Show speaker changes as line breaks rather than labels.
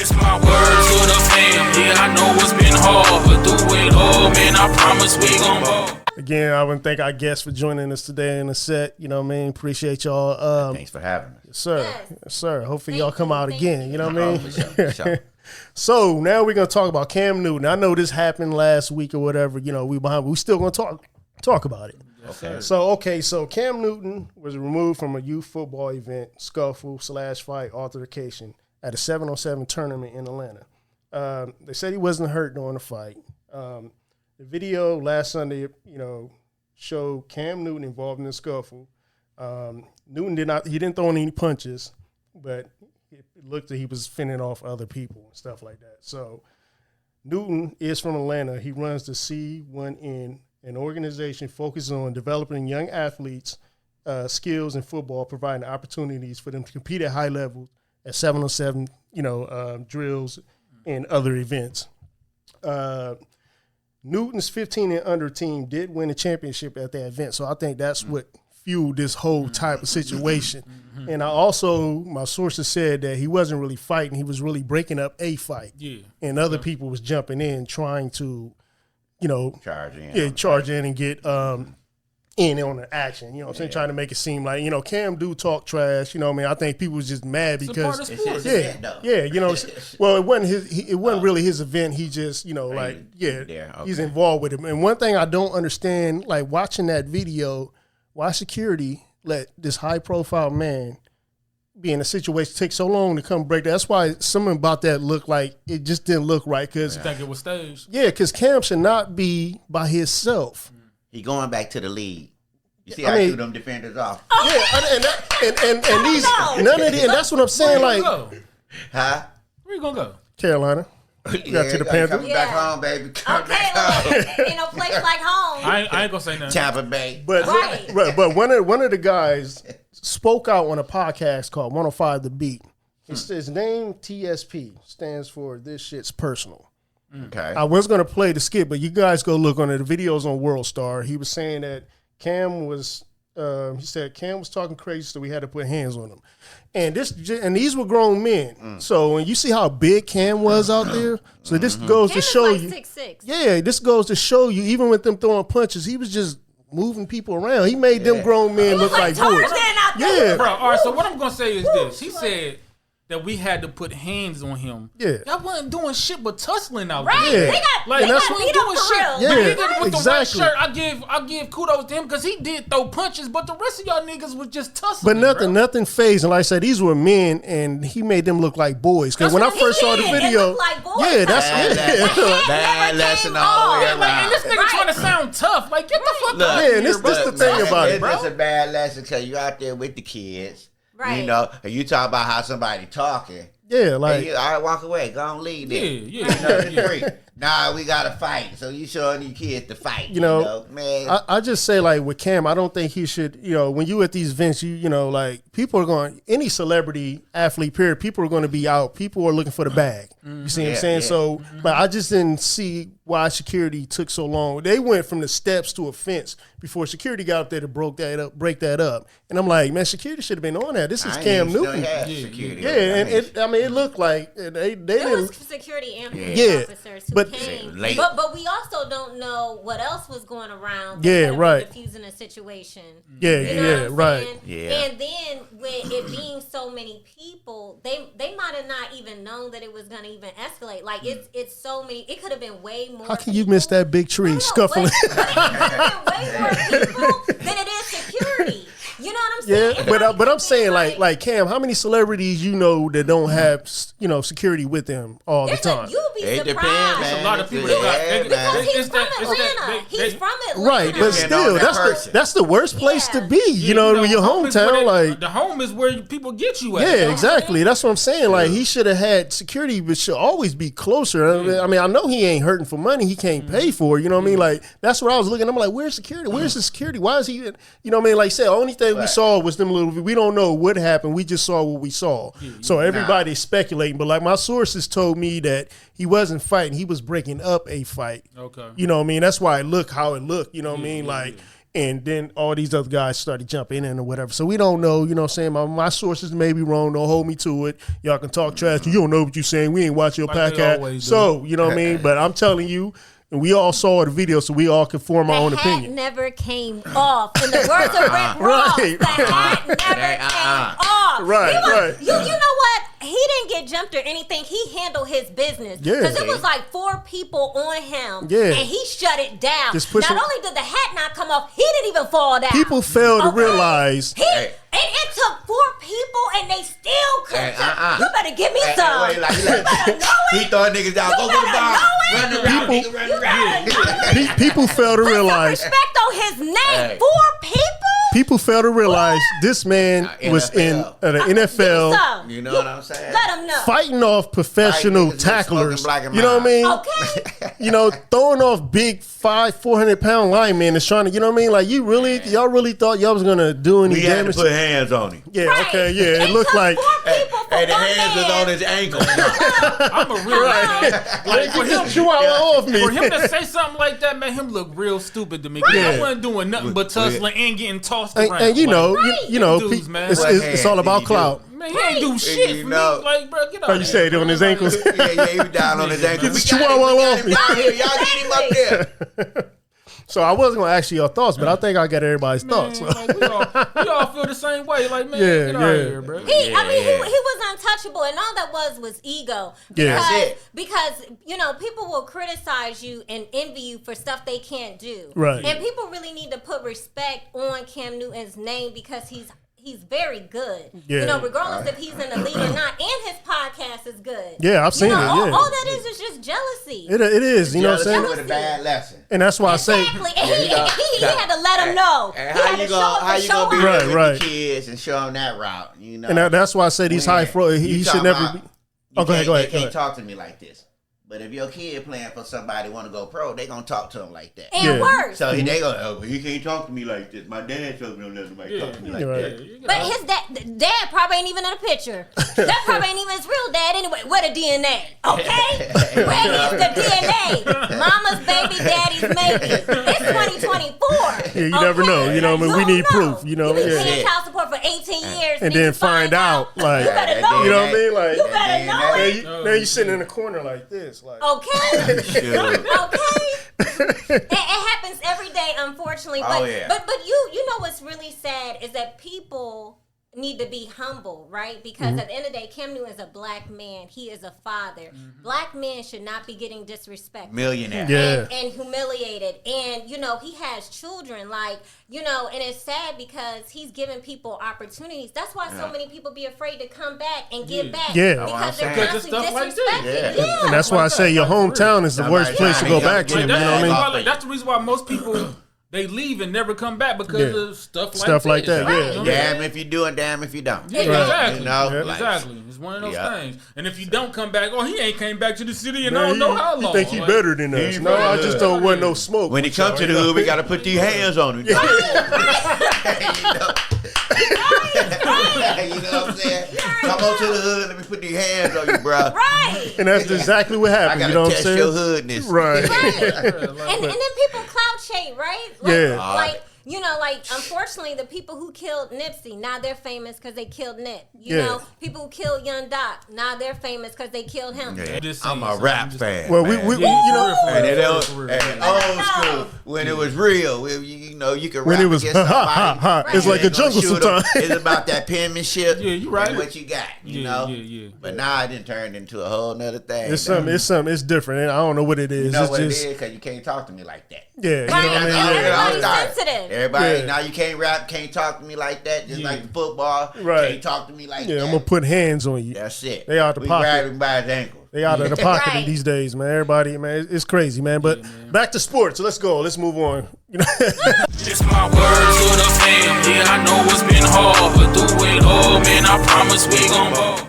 It's my word to the fam. Yeah, I know it's been hard, but through it all, man, I promise we gon' ball.
Again, I want to thank our guests for joining us today in the set. You know what I mean? Appreciate y'all.
Thanks for having us.
Sir. Yes, sir. Hopefully y'all come out again. You know what I mean?
For sure.
So now we're going to talk about Cam Newton. I know this happened last week or whatever. You know, we still going to talk about it.
Okay.
So Cam Newton was removed from a youth football event, scuffle / fight altercation at a 7-on-7 tournament in Atlanta. They said he wasn't hurt during the fight. The video last Sunday, showed Cam Newton involved in the scuffle. Newton didn't throw any punches, but it looked like he was fending off other people and stuff like that. So Newton is from Atlanta. He runs the C1N, an organization focused on developing young athletes' skills in football, providing opportunities for them to compete at high levels at 7-on-7, drills and other events. Newton's 15 and under team did win a championship at that event, so I think that's what fueled this whole type of situation. And my sources said that he wasn't really fighting; he was really breaking up a fight. Yeah, and other people was jumping in, trying to, charge in and get in on the action. You know what I'm saying? Trying to make it seem like, Cam do talk trash. You know what I mean? I think people was just mad because well, it wasn't really his event. He just, he's involved with him. And one thing I don't understand, like watching that video, why security let this high profile man be in a situation take so long to come break that. That's why something about that looked like it just didn't look right. Cause
I think it was staged.
Yeah, because Cam should not be by himself.
He going back to the league. You see how I threw them defenders off.
Yeah, and these none of the, and that's what I'm saying. Like,
huh?
Where you gonna go?
Carolina. You got to the Panthers.
Coming back home, baby. Coming back home.
Place like home.
I ain't gonna say nothing.
Tampa Bay.
But one of the guys spoke out on a podcast called 105 The Beat. His name TSP stands for This Shit's Personal.
Okay.
I was gonna play the skit, but you guys go look on it. The video's on World Star. He was saying that Cam was talking crazy, so we had to put hands on him. And these were grown men. So when you see how big Cam was out there, so this goes to show you.
6'6".
Yeah, this goes to show you. Even with them throwing punches, he was just moving people around. He made them grown men look like boys.
Yeah,
bro. All right. So what I'm gonna say is this. He said that we had to put hands on him.
Yeah.
Y'all wasn't doing shit but tussling out
right.
there.
Yeah. They got beat up for real.
Yeah,
with exactly. The white shirt, I give kudos to him because he did throw punches, but the rest of y'all niggas was just tussling.
But nothing phased. And like I said, these were men, and he made them look like boys. Because when I first saw the video,
like boys.
Yeah, that's
bad lesson all the way around.
And this nigga trying to sound tough. Like, get the fuck out of here.
Yeah, and this the thing about it, bro.
It's a bad lesson because you out there with the kids.
Right.
And you talk about how somebody talking.
Yeah, like.
Hey, all right, walk away. Go on, leave them.
Yeah.
Nah, we got to fight. So you showing these kids to fight.
Man. I just say, like, with Cam, I don't think he should, when you at these events, like, people are going, any celebrity, athlete, period, people are going to be out. People are looking for the bag. You see what I'm saying? Yeah. So, but I just didn't see why security took so long. They went from the steps to a fence before security got up there to break that up. And I'm like, man, security should have been on that. This is Cam Newton. And it looked like they didn't.
Was security and police officers who came.
Late.
But we also don't know what else was going around. Diffusing a situation.
Right.
Yeah.
And then with it being so many people, they might have not even known that it was going to even escalate. Like it's so many. It could have been way more.
How can you miss that big tree scuffling?
But it could have been way more people than it is security. You know what I'm saying?
Yeah, but I'm saying like Cam, how many celebrities that don't have security with them all the time?
You'll be surprised.
There's a lot of people that
he's from Atlanta. He's from Atlanta.
Right, but still, that's the worst place to be. Your hometown, like
the home is where people get you at.
Yeah, exactly. That's what I'm saying. Like he should have had security, but should always be closer.
Yeah.
I mean, I know he ain't hurting for money. He can't pay for it. You know what I mean? Like that's what I was looking. I'm like, where's security? Where's the security? Why is he? You know what I mean? Like I said, only thing we saw was them little. We don't know what happened. We just saw what we saw. So everybody's speculating. But like my sources told me that he wasn't fighting. He was breaking up a fight.
Okay.
You know what I mean? That's why it looked how it looked. You know what I mean? Like. And then all these other guys started jumping in or whatever. So we don't know, you know what I'm saying? My sources may be wrong. Don't hold me to it. Y'all can talk trash. You don't know what you're saying. We ain't watch your podcast. So, you know what I mean? But I'm telling you, and we all saw the video, so we all can form our own opinion.
The hat never came off. In the words of Rick Ross, the hat never came off.
Right.
You know what? He didn't get jumped or anything. He handled his business. Because it was like 4 people on him. Yeah. And he shut it down. Not only did the hat not come off, he didn't even fall down.
People fail to realize.
It took 4 people and they still couldn't. You better give me some. You better know it.
He thought niggas down. Go get the ball. Run around.
People fail to realize.
Put some respect on his name. 4 people?
People fail to realize this man was in the NFL.
You know what I'm saying?
Let him know.
Fighting off professional tacklers. You know what I mean?
Okay.
You know, throwing off big 400-pound linemen is trying to, you know what I mean? Like, y'all really thought y'all was going to do any damage?
We had to put hands on him.
Yeah, right. Okay, yeah. It looked like.
Hey, the hands was on his ankle.
I'm a real man.
Like, for him
to say something like that made him look real stupid to me. I wasn't doing nothing but tussling and getting tossed around.
And you know, it's all about clout.
Man, he ain't do shit for me. Like, bro, get out.
You say it on his ankles?
Yeah, he was down on his ankles.
Get the chihuahua off me.
Y'all get him up there.
So I wasn't gonna ask you your thoughts, but I think I got everybody's thoughts.
Like, we all feel the same way. Like, man, get out of here, bro.
He was untouchable, and all that was ego. Because you know, people will criticize you and envy you for stuff they can't do.
Right.
And people really need to put respect on Cam Newton's name because he's very good. Yeah. You know, regardless if he's in the league or not, and his podcast is good.
Yeah, I've seen it.
All that is just jealousy.
It is. You know what I'm saying?
With a bad lesson.
And that's why I say.
Exactly. And he had to let him know.
And how you gonna be with the kids and show them that route? You know.
And that's why I say these high flow. He should never be.
Oh, go ahead. You can't talk to me like this. But if your kid playing for somebody want to go pro, they gonna talk to him like that.
And worse.
So they go, he can't talk to me like this. My dad told me don't let somebody talk to me like that.
But his dad probably ain't even in the picture. That probably ain't even his real dad anyway. Where the DNA? Okay? Where is the DNA? Mama's baby, daddy's maybe. It's 2024.
Yeah, you never know. You know, I mean, we need proof. You know,
you been paying child support for 18 years.
And then find out. Like,
you better know.
You know what I mean? Like,
you better know.
Now you sitting in the corner like this. Like,
okay. It happens every day, unfortunately. But but you know what's really sad is that people need to be humble, right? Because at the end of the day, Cam Newton is a black man. He is a father. Black men should not be getting disrespected.
Millionaire.
And humiliated. And, you know, he has children. Like, you know, and it's sad because he's giving people opportunities. That's why so many people be afraid to come back and give back.
Yeah.
Because they're constantly disrespected.
And that's why I say your hometown is the worst place to go back to. You know what I mean?
That's the reason why most people... They leave and never come back because of stuff
like that.
Right.
Damn if you do and damn if you don't.
Yeah, exactly.
You know,
exactly. It's one of those things. And if you don't come back, he ain't came back to the city and I don't know how long.
You think he better than us? No, I just don't want no smoke.
When he come to the hood, we got to put these hands on him. You know what I'm saying? Come on to the hood, let me put these hands on you, bro.
Right.
And that's exactly what happened.
I
you know what I'm
test
saying?
your hoodness.
Right.
And then people clout shade, right? Like,
like
you know, like, unfortunately, the people who killed Nipsey, now they're famous because they killed Nip. You know, people who killed Young Doc, now they're famous because they killed him.
Yeah. I'm a rap fan.
Well, we you know,
and old school, when it was real, you know, you could rap
when it was
against somebody.
Right. It's like a jungle sometimes.
It's about that penmanship.
Yeah, you right.
And what you got, you know. Yeah. But now it didn't turn into a whole nother thing.
It's something. It's different. And I don't know what it is.
You know
it's
what
just,
it is because you can't talk to me like that.
Yeah, you know what I mean.
Everybody's sensitive.
Everybody now you can't rap, can't talk to me like that. Just like the football, can't talk to me like that.
Yeah, I'm gonna put hands on you.
That's it.
They out the pocket.
Grab him by his ankle.
They out of the pocket these days, man. Everybody, man, it's crazy, man. But back to sports. Let's go. Let's move on.
It's my word to the fam. Yeah, I know it's been hard, but through it all, man, I promise we gon' ball.